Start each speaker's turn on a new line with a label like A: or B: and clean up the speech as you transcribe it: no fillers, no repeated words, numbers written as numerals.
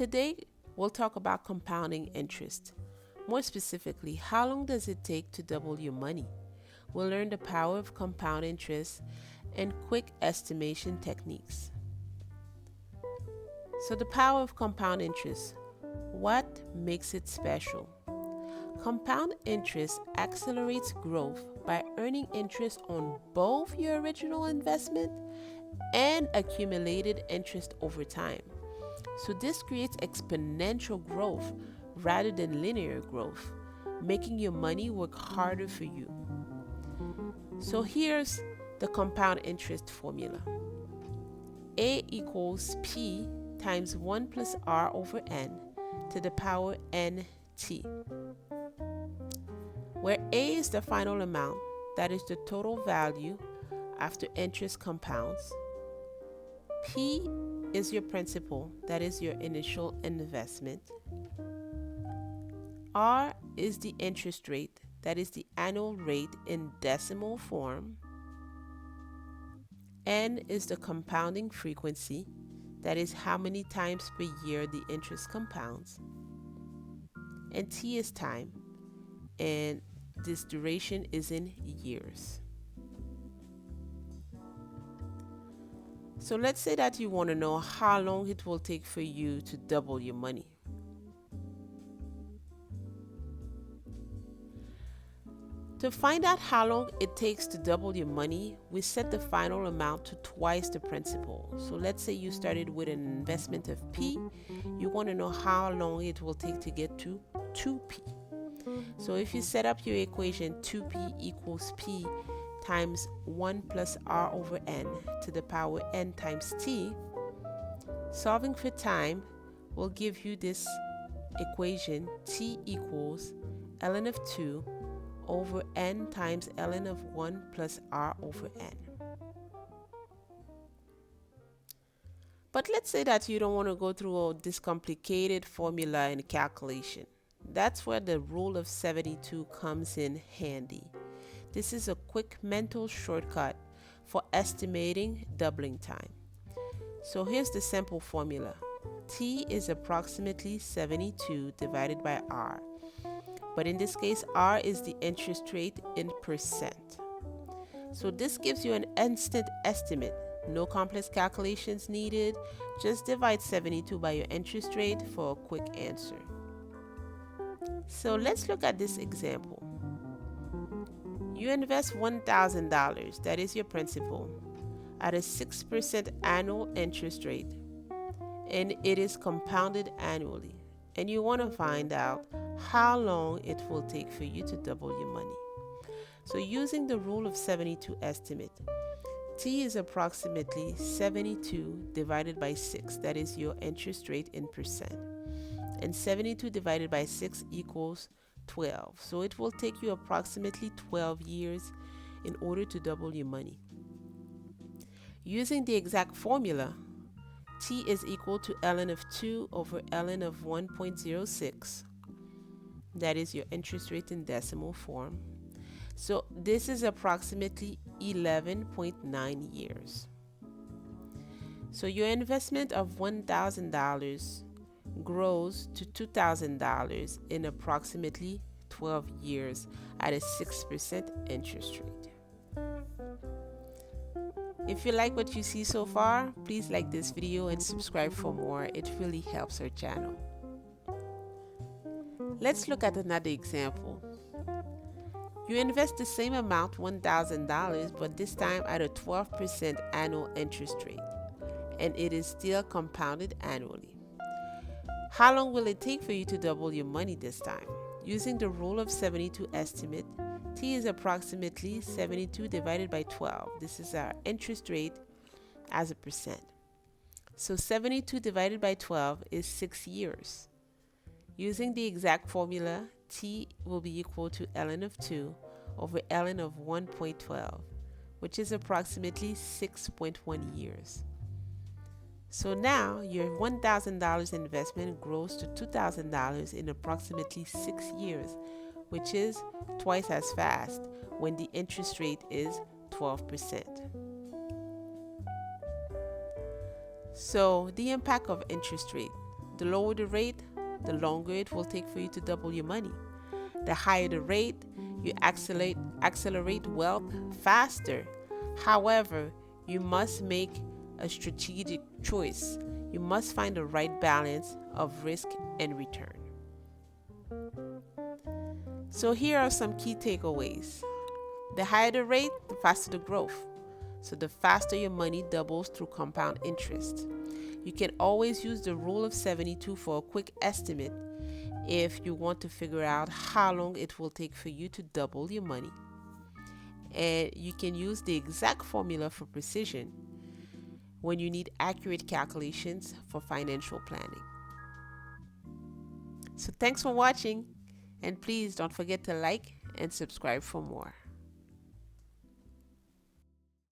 A: Today, we'll talk about compounding interest. More specifically, how long does it take to double your money? We'll learn the power of compound interest and quick estimation techniques. So, the power of compound interest. What makes it special? Compound interest accelerates growth by earning interest on both your original investment and accumulated interest over time. So, this creates exponential growth rather than linear growth, making your money work harder for you. So, here's the compound interest formula: A equals P times 1 plus R over N to the power NT, where A is the final amount, that is the total value after interest compounds. P is your principal, that is your initial investment. R is the interest rate, that is the annual rate in decimal form. N is the compounding frequency, that is how many times per year the interest compounds. And T is time, and this duration is in years. So let's say that you want to know how long it will take for you to double your money. To find out how long it takes to double your money, we set the final amount to twice the principal. So let's say you started with an investment of P. You want to know how long it will take to get to 2P. So if you set up your equation 2P equals P times 1 plus R over N to the power N times T, solving for time will give you this equation: T equals ln of 2 over N times ln of 1 plus R over N. But let's say that you don't want to go through all this complicated formula and calculation. That's where the rule of 72 comes in handy. This is a quick mental shortcut for estimating doubling time. So here's the simple formula. T is approximately 72 divided by R. But in this case, R is the interest rate in percent. So this gives you an instant estimate. No complex calculations needed. Just divide 72 by your interest rate for a quick answer. So let's look at this example. You invest $1,000, that is your principal, at a 6% annual interest rate, and it is compounded annually. And you want to find out how long it will take for you to double your money. So using the rule of 72 estimate, T is approximately 72 divided by 6, that is your interest rate in percent. And 72 divided by 6 equals 12. So it will take you approximately 12 years in order to double your money. Using the exact formula, T is equal to ln of 2 over ln of 1.06. That is your interest rate in decimal form. So this is approximately 11.9 years. So your investment of $1,000 grows to $2,000 in approximately 12 years at a 6% interest rate. If you like what you see so far, please like this video and subscribe for more. It really helps our channel. Let's look at another example. You invest the same amount, $1,000, but this time at a 12% annual interest rate, and it is still compounded annually. How long will it take for you to double your money this time? Using the rule of 72 estimate, T is approximately 72 divided by 12. This is our interest rate as a percent. So 72 divided by 12 is 6 years. Using the exact formula, T will be equal to ln of 2 over ln of 1.12, which is approximately 6.1 years. So now your $1,000 investment grows to $2,000 in approximately 6 years, which is twice as fast when the interest rate is 12%. So the impact of interest rate. The lower the rate, the longer it will take for you to double your money. The higher the rate, you accelerate wealth faster. However, you must make a strategic choice. You must find the right balance of risk and return. So here are some key takeaways. The higher the rate, the faster the growth. So the faster your money doubles through compound interest. You can always use the rule of 72 for a quick estimate if you want to figure out how long it will take for you to double your money. And you can use the exact formula for precision when you need accurate calculations for financial planning. So thanks for watching, and please don't forget to like and subscribe for more.